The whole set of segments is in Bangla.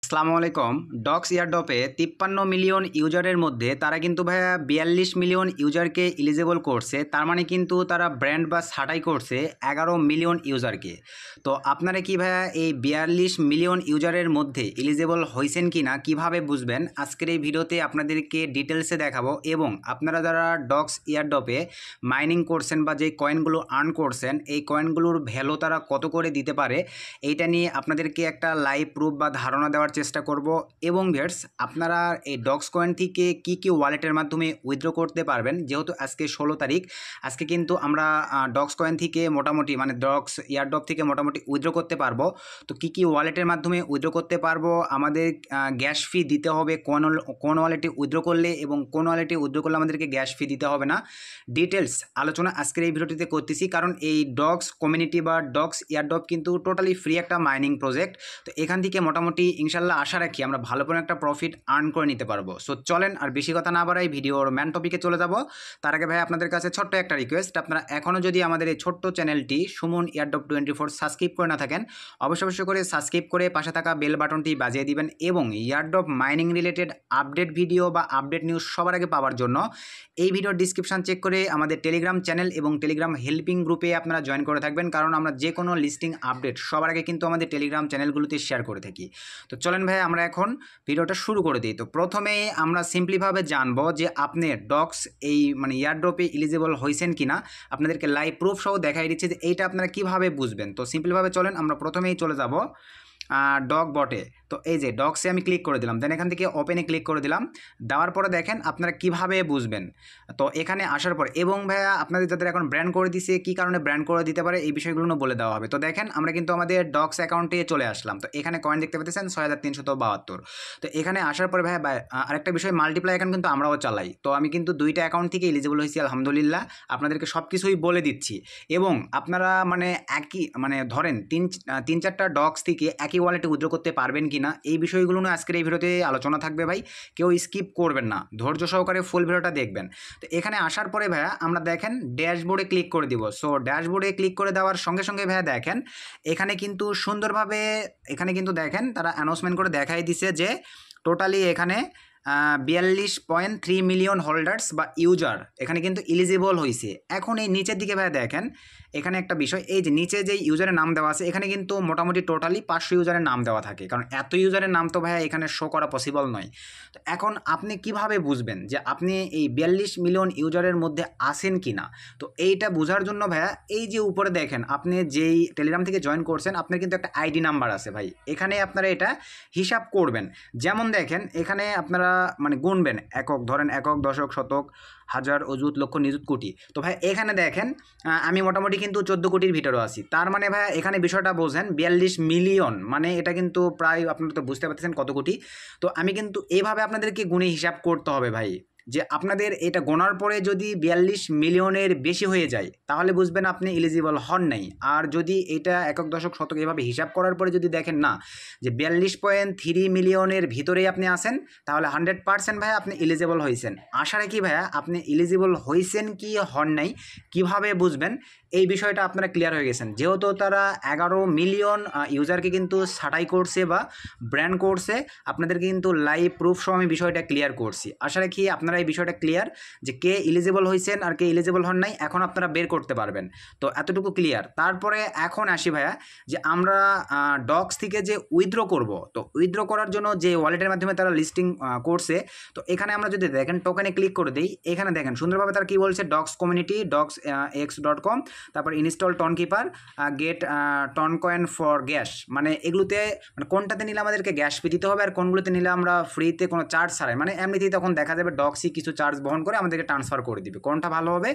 আসসালামু আলাইকুম। ডক্স এয়ারড্রপে 53 মিলিয়ন ইউজারের মধ্যে তারা কিন্তু ভাইয়া 42 মিলিয়ন ইউজারকে এলিজেবল করছে। তার মানে কিন্তু তারা ব্র্যান্ড বা ছাঁটাই করছে 11 মিলিয়ন ইউজারকে। তো আপনারা কি ভাইয়া এই 42 মিলিয়ন ইউজারের মধ্যে এলিজেবল হয়েছেন কি না কীভাবে বুঝবেন, আজকের এই ভিডিওতে আপনাদেরকে ডিটেলসে দেখাবো। এবং আপনারা যারা ডক্স এয়ারড্রপে মাইনিং করছেন বা যে কয়েনগুলো আর্ন করছেন, এই কয়েনগুলোর ভ্যালু তারা কত করে দিতে পারে, এইটা নিয়ে আপনাদেরকে একটা লাইভ প্রুফ বা ধারণা দেওয়ার চেষ্টা করব। এবং ভিউয়ার্স, আপনারা এই ডক্স কয়েন থেকে কি কি ওয়ালেটের মাধ্যমে উইথড্র করতে পারবেন, যেহেতু আজকে 16 তারিখ, আজকে কিন্তু আমরা ডক্স কয়েন থেকে মোটামুটি মানে ডক্স এয়ারড্রপ থেকে মোটামুটি উইথড্র করতে পারবো। তো কি কি ওয়ালেটের মাধ্যমে উইথড্র করতে পারবো, আমাদের গ্যাস ফি দিতে হবে কোন ওয়ালেটে উইথড্র করলে এবং কোন ওয়ালেটে উইথড্র করলে আমাদেরকে গ্যাস ফি দিতে হবে না, ডিটেলস আলোচনা আজকের এই ভিডিওটিতে করতেছি। কারণ এই ডক্স কমিউনিটি বা ডক্স এয়ারড্রপ কিন্তু টোটালি ফ্রি একটা মাইনিং প্রজেক্ট। তো এখান থেকে মোটামুটি ইনশাল্লাহ আশা রাখি আমরা ভালো করে একটা প্রফিট আর্ন করে নিতে পারবো। সো চলেন আর বেশি কথা না বাড়াই ভিডিওর ম্যান টপিকে চলে যাব। তার আগে ভাই আপনাদের কাছে ছোট্ট একটা রিকোয়েস্ট, আপনারা এখনও যদি আমাদের এই ছোট্ট চ্যানেলটি সুমন এয়ারড্রপ 24 সাবস্ক্রাইব করে না থাকেন, অবশ্যই করে সাবস্ক্রাইব করে পাশে থাকা বেল বাটনটি বাজিয়ে দিবেন। এবং airdrop mining related update video বা আপডেট নিউজ সবার আগে পাওয়ার জন্য এই ভিডিওর ডিসক্রিপশন চেক করে আমাদের টেলিগ্রাম চ্যানেল এবং টেলিগ্রাম হেল্পিং গ্রুপে আপনারা জয়েন করে থাকবেন। কারণ আমরা যে কোনো লিস্টিং আপডেট সবার আগে কিন্তু আমাদের টেলিগ্রাম চ্যানেলগুলোতে শেয়ার করে থাকি। তো চলেন ভাই আমরা এখন ভিডিওটা শুরু করে দিই। তো প্রথমে আমরা সিম্পলিভাবে জানবো যে আপনি ডক্স এই মানে এয়ারড্রপে এলিজিবল হয়েছেন কিনা, আপনাদেরকে লাইভ প্রুফ সহ দেখাই দিচ্ছি যে এইটা আপনারা কিভাবে বুঝবেন। তো সিম্পলিভাবে চলেন আমরা প্রথমেই চলে যাব ডগ বটে। তো এই যে ডক্সে আমি ক্লিক করে দিলাম, দেন এখান থেকে ওপেনে ক্লিক করে দিলাম। দেওয়ার পরে দেখেন আপনারা কিভাবে বুঝবেন। তো এখানে আসার পর এবং ভাইয়া আপনাদের যাদের এখন ব্র্যান্ড করে দিছে, কি কারণে ব্র্যান্ড করে দিতে পারে এই বিষয়গুলো বলে দেওয়া হবে। তো দেখেন আমরা কিন্তু আমাদের ডক্স অ্যাকাউন্টে চলে আসলাম। তো এখানে কয়েন দেখতে পাচ্ছেন 6372। তো এখানে আসার পরে ভাইয়া আরেকটা বিষয়, মাল্টিপ্লাই অ্যাকাউন্ট কিন্তু আমরাও চালাই। তো আমি কিন্তু দুইটা অ্যাকাউন্ট থেকে এলিজিবল হয়েছি আলহামদুলিল্লাহ, আপনাদেরকে সব কিছুই বলে দিচ্ছি। এবং আপনারা মানে একই মানে ধরেন তিন চারটা ডক্স থেকে একই ওয়ালেটে উইথড্র করতে পারবেন কিনা, এই বিষয়গুলো নিয়ে আজকের এই ভিডিওতে আলোচনা থাকবে ভাই। কেউ স্কিপ করবেন না, ধৈর্য সহকারে ফুল ভিডিওটা দেখবেন। তো এখানে আসার পরে ভাইয়া আমরা দেখেন ড্যাশবোর্ডে ক্লিক করে দিব। সো ড্যাশবোর্ডে ক্লিক করে দেওয়ার সঙ্গে সঙ্গে ভাইয়া দেখেন এখানে কিন্তু সুন্দরভাবে এখানে কিন্তু দেখেন তারা অ্যানাউন্সমেন্ট করে দেখাই দিছে যে টোটালি এখানে 42.3 মিলিয়ন হোল্ডার্স বা ইউজার এখানে কিন্তু এলিজিবল হয়েছে। এখন এই নিচের দিকে ভাইয়া দেখেন এখানে একটা বিষয়, এই যে নিচে যে ইউজারের নাম দেওয়া আছে এখানে কিন্তু মোটামুটি টোটালি 500 ইউজারের নাম দেওয়া থাকে, কারণ এত ইউজারের নাম তো ভাইয়া এখানে শো করা পসিবল নয়। তো এখন আপনি কিভাবে বুঝবেন যে আপনি এই 42 মিলিয়ন ইউজারের মধ্যে আছেন কি না? তো এইটা বোঝার জন্য ভাইয়া এই যে উপরে দেখেন আপনি যেই টেলিগ্রাম থেকে জয়েন করছেন আপনার কিন্তু একটা আইডি নাম্বার আছে ভাই, এখানে আপনারা এটা হিসাব করবেন। যেমন দেখেন এখানে আপনারা মানে গুনবেন একক, ধরেন একক, দশক, শতক, হাজার, অযুত, লক্ষ, নিযুত, কোটি। তো ভাই এখানে দেখেন আমি মোটামুটি কিন্তু 14 কোটির ভিতরে আছি। তার মানে ভাই এখানে বিষয়টা বোঝেন 42 মিলিয়ন মানে এটা কিন্তু প্রায় আপনারা তো বুঝতে পারতেছেন কত কোটি। তো আমি কিন্তু এইভাবে আপনাদেরকে গুণে হিসাব করতে হবে ভাই, যে আপনাদের এটা গোনার পরে যদি 42 মিলিয়নের বেশি হয়ে যায় তাহলে বুঝবেন আপনি এলিজিবল হন নাই। আর যদি এটা একক, দশক, শতক এভাবে হিসাব করার পরে যদি দেখেন না যে 42.3 মিলিয়নের ভিতরেই আপনি আছেন, তাহলে 100% ভাইয়া আপনি এলিজিবল হয়েছেন। আশা রাখি ভাইয়া আপনি এলিজিবল হয়েছেন কি হন নাই কিভাবে বুঝবেন এই বিষয়টা আপনারা ক্লিয়ার হয়ে গেছেন। যেহেতু তারা 11 মিলিয়ন ইউজারকে কিন্তু ছাঁটাই করছে বা ব্র্যান্ড করছে, আপনাদেরকে কিন্তু লাইভ প্রুফ সহ আমি বিষয়টা ক্লিয়ার করছি। আশা রাখি আপনারা এই বিষয়টা ক্লিয়ার যে কে এলিজিবল হয়েছেন আর কে এলিজিবল হন নাই এখন আপনারা বের করতে পারবেন। তো এতটুকু ক্লিয়ার। তারপরে এখন আসি ভাইয়া যে আমরা ডক্স থেকে যে উইথড্র করব, তো উইথড্র করার জন্য যে ওয়ালেটের মাধ্যমে তারা লিস্টিং করছে, তো এখানে আমরা যদি দেখেন টোকেনে ক্লিক করে দিই, এখানে দেখেন সুন্দরভাবে তারা কী বলছে, ডক্স কমিউনিটি doxx.com, তারপর install Tonkeeper, get TON coin for gas, মানে এগুলোতে মানে কোনটাতে নিলে আমাদেরকে গ্যাস ফি দিতে হবে আর কোনগুলোতে নিলে আমরা ফ্রিতে কোনো চার্জ ছাড়াই, মানে এমনিতেই তখন দেখা যাবে ডক্সই কিছু চার্জ বহন করে আমাদেরকে ট্রান্সফার করে দিবে, কোনটা ভালো হবে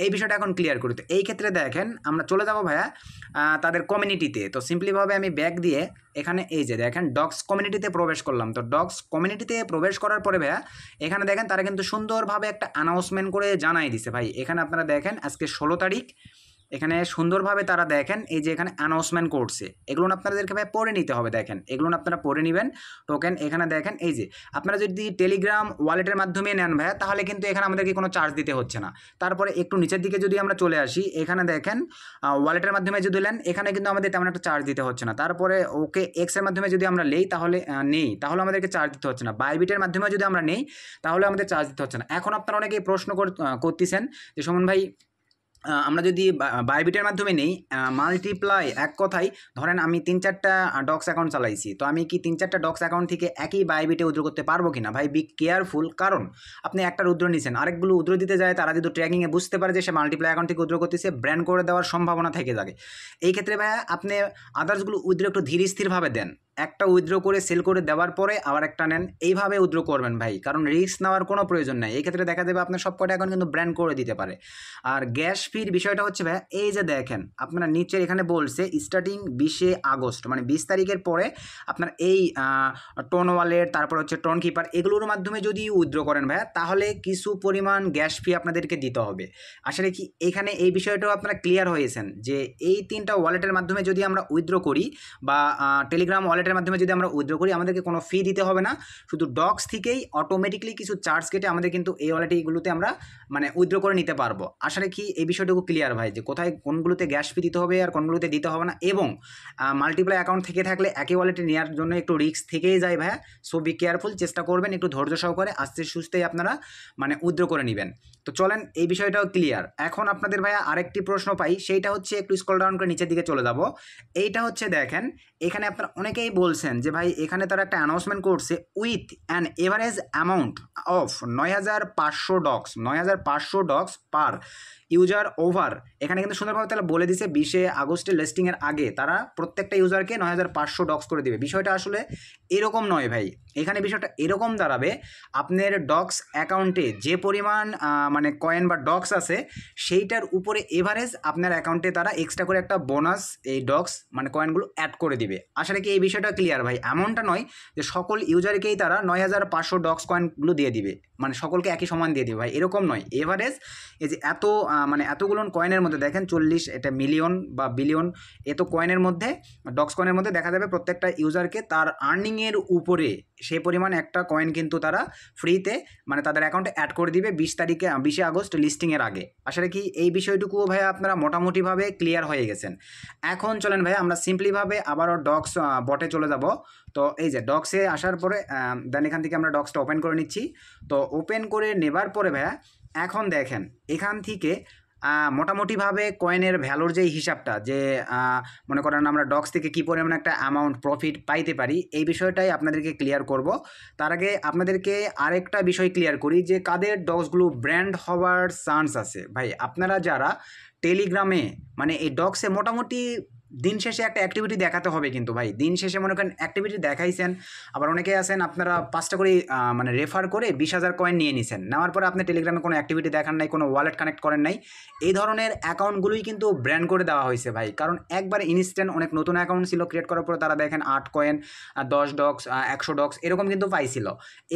এই বিষয়টা এখন ক্লিয়ার করি। তো এই ক্ষেত্রে দেখেন আমরা চলে যাব ভাইয়া তাদের কমিউনিটিতে। তো সিম্পলিভাবে আমি ব্যাক দিয়ে এখানে এই যে দেখেন ডক্স কমিউনিটিতে প্রবেশ করলাম। তো ডক্স কমিউনিটিতে প্রবেশ করার পরে ভাইয়া এখানে দেখেন তারা কিন্তু সুন্দরভাবে একটা অ্যানাউন্সমেন্ট করে জানাই দিছে ভাই। এখানে আপনারা দেখেন আজকে 16 তারিখ এখানে সুন্দরভাবে তারা দেখেন এই যে এখানে অ্যানাউন্সমেন্ট করছে, এগুলো আপনাদেরকে ভাই পড়ে নিতে হবে। দেখেন এগুলো আপনারা পড়ে নেবেন। টোকেন এখানে দেখেন এই যে আপনারা যদি টেলিগ্রাম ওয়ালেটের মাধ্যমে নেন ভাই, তাহলে কিন্তু এখানে আমাদেরকে কোনো চার্জ দিতে হচ্ছে না। তারপরে একটু নিচের দিকে যদি আমরা চলে আসি, এখানে দেখেন ওয়ালেটের মাধ্যমে যদি নেন, এখানে কিন্তু আমাদের তেমন একটা চার্জ দিতে হচ্ছে না। তারপরে ওকে এক্স এর মাধ্যমে যদি আমরা তাহলে আমাদেরকে চার্জ দিতে হচ্ছে না। বাইবিটের মাধ্যমে যদি আমরা নেই, তাহলে আমাদের চার্জ দিতে হচ্ছে না। এখন আপনারা অনেকেই প্রশ্ন করতেছেন যে সুমন ভাই, আমরা যদি বাইবিটের মাধ্যমে নেই মাল্টিপ্লাই, এক কথায় ধরেন আমি 3-4টা ডক্স অ্যাকাউন্ট চালাইছি, তো আমি কি 3-4টা ডক্স অ্যাকাউন্ট থেকে একই বাইবিটে উইথড্র করতে পারবো কিনা? ভাই বি কেয়ারফুল, কারণ আপনি একটা উইথড্র নিছেন, আরেকগুলো উইথড্র দিতে যায়, তারা যদি ট্র্যাকিংয়ে বুঝতে পারে যে সে মাল্টিপ্লাই অ্যাকাউন্ট থেকে উইথড্র করতেছে, ব্র্যান্ড করে দেওয়ার সম্ভাবনা থেকে থাকে। এই ক্ষেত্রে ভাইয়া আপনি আদার্সগুলো উইথড্র একটু ধীর স্থিরভাবে দেন, একটা উইথড্র করে সেল করে দেওয়ার পরে আবার একটা নেন, এইভাবে উইথড্র করবেন ভাই, কারণ রিস্ক নেওয়ার কোনো প্রয়োজন নেই। এই ক্ষেত্রে দেখা যাবে আপনার সব কটা অ্যাকাউন্ট কিন্তু ব্র্যান্ড করে দিতে পারে। আর গ্যাস ফির বিষয়টা হচ্ছে ভাই, এই যে দেখেন আপনারা নিচে এখানে বলছে স্টার্টিং 20 আগস্ট, মানে 20 তারিখের পরে আপনার এই টোন ওয়ালেট, তারপর হচ্ছে টোন কিপার, এগুলোর মাধ্যমে যদি উইথড্র করেন ভাই, তাহলে কিছু পরিমাণ গ্যাস ফি আপনাদেরকে দিতে হবে। আসলে কি এখানে এই বিষয়টাও আপনারা ক্লিয়ার হয়েছেন যে এই 3টা ওয়ালেটের মাধ্যমে যদি আমরা উইথড্র করি বা টেলিগ্রাম ওয়ালেটের মাধ্যমে যদি আমরা উইথড্র করি, আমাদেরকে কোনো ফি দিতে হবে না, শুধু ডক্স থেকেই অটোমেটিকলি কিছু চার্জ কেটে আমাদের কিন্তু এই ওয়ালেটগুলোতে আমরা মানে উইথড্র করে নিতে পারবো। আসলে কি এই বিষয়টুকু ক্লিয়ার ভাই, যে কোথায় কোনগুলোতে গ্যাস ফি দিতে হবে আর কোনগুলোতে দিতে হবে না, এবং মাল্টিপ্লাই অ্যাকাউন্ট থেকে থাকলে একই ওয়ালেটে নেওয়ার জন্য একটু রিস্ক থেকেই যায় ভাইয়া। সো বি কেয়ারফুল, চেষ্টা করবেন একটু ধৈর্য সহকারে আস্তে সুস্থেই আপনারা মানে উইথড্র করে নেবেন। তো চলেন এই বিষয়টাও ক্লিয়ার। এখন আপনাদের ভাইয়া আরেকটি প্রশ্ন পাই, সেইটা হচ্ছে একটু স্ক্রল ডাউন করে নিচের দিকে চলে যাব। এইটা হচ্ছে দেখেন এখানে আপনারা অনেকেই বলছেন যে ভাই এখানে তারা একটা অ্যানাউন্সমেন্ট করছে with an average amount of 9500 Doxx, 9500 Doxx per user over. এখানে কিন্তু সুন্দরভাবে তারা বলে দিছে 20 আগস্টের লিস্টিংয়ের আগে তারা প্রত্যেকটা ইউজারকে 9500 ডক্স করে দেবে। বিষয়টা আসলে এরকম নয় ভাই, এখানে বিষয়টা এরকম দাঁড়াবে, আপনার ডক্স অ্যাকাউন্টে যে পরিমাণ মানে কয়েন বা ডক্স আছে, সেইটার উপরে এভারেজ আপনার অ্যাকাউন্টে তারা এক্সট্রা করে একটা বোনাস এই ডক্স মানে কয়েনগুলো অ্যাড করে দিবে। আসলে কি এই বিষয়টা ক্লিয়ার ভাই? এমনটা নয় যে সকল ইউজারকেই তারা 9500 ডক্স কয়েনগুলো দিয়ে দিবে, মানে সকলকে একই সমান দিয়ে দিবে ভাই, এরকম নয়। এভারেজ এই যে এত মানে এতগুলো কয়েনের মধ্যে দেখেন 40 এটা মিলিয়ন বা বিলিয়ন, এত কয়েনের মধ্যে ডক্স কয়েনের মধ্যে দেখা যাবে প্রত্যেকটা ইউজারকে তার আর্নিংয়ের উপরে সেই পরিমাণ একটা কয়েন কিন্তু তারা ফ্রিতে মানে তাদের অ্যাকাউন্টে অ্যাড করে দিবে 20 আগস্ট লিস্টিংয়ের আগে। আসলে কি এই বিষয়টুকুও ভাইয়া আপনারা মোটামুটিভাবে ক্লিয়ার হয়ে গেছেন। এখন চলেন ভাইয়া আমরা সিম্পলিভাবে আবারও ডক্স বটে চলে যাব। তো এই যে ডক্সে আসার পরে দেন এখান থেকে আমরা ডক্সটা ওপেন করে নিচ্ছি। তো ওপেন করে নেবার পরে ভাইয়া এখন দেখেন এখান থেকে মোটামুটিভাবে কয়েনের ভ্যালুর যে হিসাবটা, যে মনে করেন আমরা ডক্স থেকে কী পরিমাণ একটা অ্যামাউন্ট প্রফিট পাইতে পারি, এই বিষয়টাই আপনাদেরকে ক্লিয়ার করব। তার আগে আপনাদেরকে আরেকটা বিষয় ক্লিয়ার করি যে কাদের ডক্সগুলো ব্র্যান্ড হওয়ার চান্স আছে। ভাই আপনারা যারা টেলিগ্রামে মানে এই ডক্সে মোটামুটি দিন শেষে একটা অ্যাক্টিভিটি দেখাতে হবে, কিন্তু ভাই দিন শেষে মনে করেন অ্যাক্টিভিটি দেখাইছেন, আবার অনেকে আছেন আপনারা 5টা করে মানে রেফার করে 20,000 কয়েন নিয়ে নিছেন, নেওয়ার পরে আপনি টেলিগ্রামে কোনো অ্যাক্টিভিটি দেখান নাই, কোনো ওয়ালেট কানেক্ট করেন নাই, এই ধরনের অ্যাকাউন্টগুলোই কিন্তু ব্র্যান্ড করে দেওয়া হয়েছে ভাই। কারণ একবার ইনস্ট্যান্ট অনেক নতুন অ্যাকাউন্ট ছিল, ক্রিয়েট করার পরে তারা দেখেন 8 কয়েন 10 ডক্স 100 ডক্স এরকম কিন্তু পাইছিল,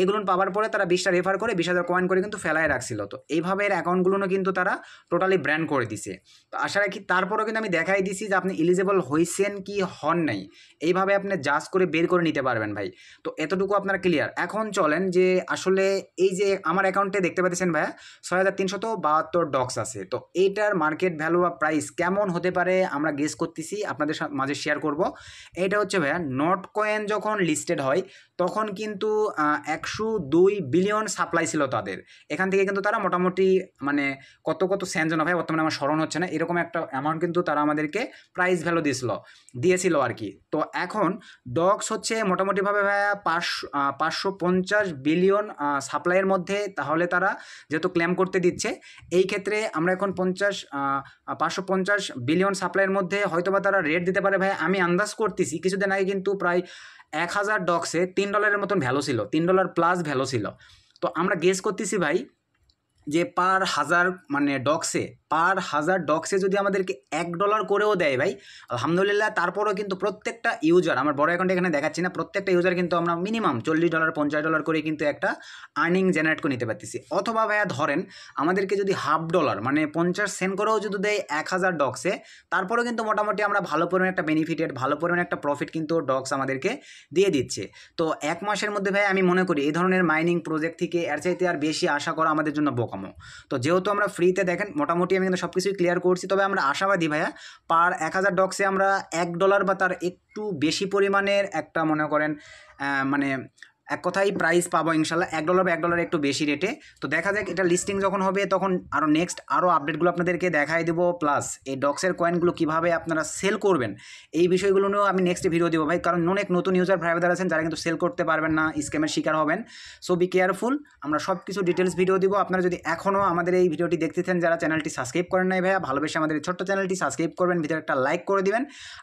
এগুলো পাওয়ার পরে তারা 20টা রেফার করে 20,000 কয়েন করে কিন্তু ফেলায় রাখছিল। তো এইভাবে অ্যাকাউন্টগুলো কিন্তু তারা টোটালি ব্র্যান্ড করে দিছে। তো আশা রাখি তারপরেও কিন্তু আমি দেখাই দিছি যে আপনি এলিজেবল হয়েছেন কি হন নাই, এইভাবে আপনি জাজ করে বের করে নিতে পারবেন ভাই। তো এতটুকু আপনারা ক্লিয়ার। এখন চলেন যে আসলে এই যে আমার অ্যাকাউন্টে দেখতে পাচ্ছেন ভাইয়া 6372 ডক্স আছে, তো এইটার মার্কেট ভ্যালু বা প্রাইস কেমন হতে পারে আমরা গেস করতেছি, আপনাদের মাঝে শেয়ার করব। এটা হচ্ছে ভাইয়া নট কয়েন যখন লিস্টেড হয় তখন কিন্তু 102 বিলিয়ন সাপ্লাই ছিল তাদের, এখান থেকে কিন্তু তারা মোটামুটি মানে কত সেন্ট যেন ভাই বর্তমানে আমার স্মরণ হচ্ছে না, এরকম একটা অ্যামাউন্ট কিন্তু তারা আমাদেরকে প্রাইস ভ্যালু দিয়েছিল আর কি। তো এখন ডক্স হচ্ছে মোটামুটিভাবে ভাইয়া 550 বিলিয়ন সাপ্লাইয়ের মধ্যে, তাহলে তারা যেহেতু ক্লেম করতে দিচ্ছে, এই ক্ষেত্রে আমরা এখন 550 বিলিয়ন সাপ্লাইয়ের মধ্যে হয়তোবা তারা রেট দিতে পারে ভাই, আমি আন্দাজ করতেছি। কিছুদিন আগে কিন্তু প্রায় 1000 ডক্সে $3 মতন ভ্যালু ছিল, $3 প্লাস ভ্যালু ছিল। তো আমরা গেস করতেছি ভাই যে পার হাজার মানে ডক্সে যদি আমাদেরকে $1 করেও দেয় ভাই, আলহামদুলিল্লাহ। তারপরেও কিন্তু প্রত্যেকটা ইউজার, আমার বড় অ্যাকাউন্টে এখানে দেখাচ্ছি না, প্রত্যেকটা ইউজার কিন্তু আমরা মিনিমাম $40 $50 করে কিন্তু একটা আর্নিং জেনারেট করে নিতে পারতেছি। অথবা ভাইয়া ধরেন আমাদেরকে যদি $1/2 মানে 50 সেন্ট করেও যদি দেয় 1000 ডক্সে, তারপরেও কিন্তু মোটামুটি আমরা ভালো পরিমাণে একটা বেনিফিটেড, ভালো পরিমাণে একটা প্রফিট কিন্তু ডক্স আমাদেরকে দিয়ে দিচ্ছে। তো 1 মাসের মধ্যে ভাই আমি মনে করি এই ধরনের মাইনিং প্রজেক্ট থেকে এর চাইতে আর বেশি আশা করা আমাদের জন্য বোকামো। তো যেহেতু আমরা ফ্রিতে, দেখেন মোটামুটি আমি কিন্তু সব কিছুই ক্লিয়ার করছি, তবে আমরা আশাবাদী ভাইয়া পার 1000 ডক্সে আমরা $1 বা তার একটু বেশি পরিমাণের একটা মনে করেন মানে এক কথাই প্রাইস পাবো ইনশাল্লাহ, $1 বা $1 একটু বেশি রেটে। তো দেখা যাক এটা লিস্টিং যখন হবে তখন আরও নেক্সট আরও আপডেটগুলো আপনাদেরকে দেখাই দেবো, প্লাস এই ডক্সের কয়েনগুলো কীভাবে আপনারা সেল করবেন এই বিষয়গুলো নিয়েও আমি নেক্সট ভিডিও দেবো ভাই, কারণ অনেক নতুন ইউজার ভাই আছেন যারা কিন্তু সেল করতে পারবেন না, স্ক্যামের শিকার হবেন। সো বি কেয়ারফুল, আমরা সব কিছু ডিটেলস ভিডিও দিব। আপনারা যদি এখনও আমাদের এই ভিডিওটি দেখতেছেন, যারা চ্যানেলটি সাবস্ক্রাইব করেন নাই ভাইয়া, ভালোবেসে আমাদের এই ছোট্ট চ্যানেলটি সাবস্ক্রাইব করবেন, ভিডিও একটা লাইক করে দিবেন।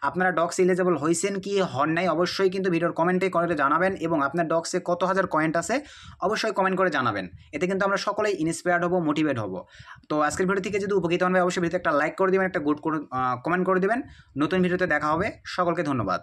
আপনারা ডক্স এলিজেবল হয়েছেন কি হন নাই অবশ্যই কিন্তু ভিডিওর কমেন্টে করে জানাবেন, এবং আপনার ডক্সে কত হাজার কয়েন আছে অবশ্যই কমেন্ট করে জানাবেন। এতে কিন্তু আমরা সকলেই ইন্সপায়ার্ড হব, মোটিভেট হব। তো আজকের ভিডিও থেকে যদি উপকৃত হন ভাই অবশ্যই ভিডিওতে একটা লাইক করে দিবেন, একটা গুড কমেন্ট করে দিবেন। নতুন ভিডিওতে দেখা হবে, সকলকে ধন্যবাদ।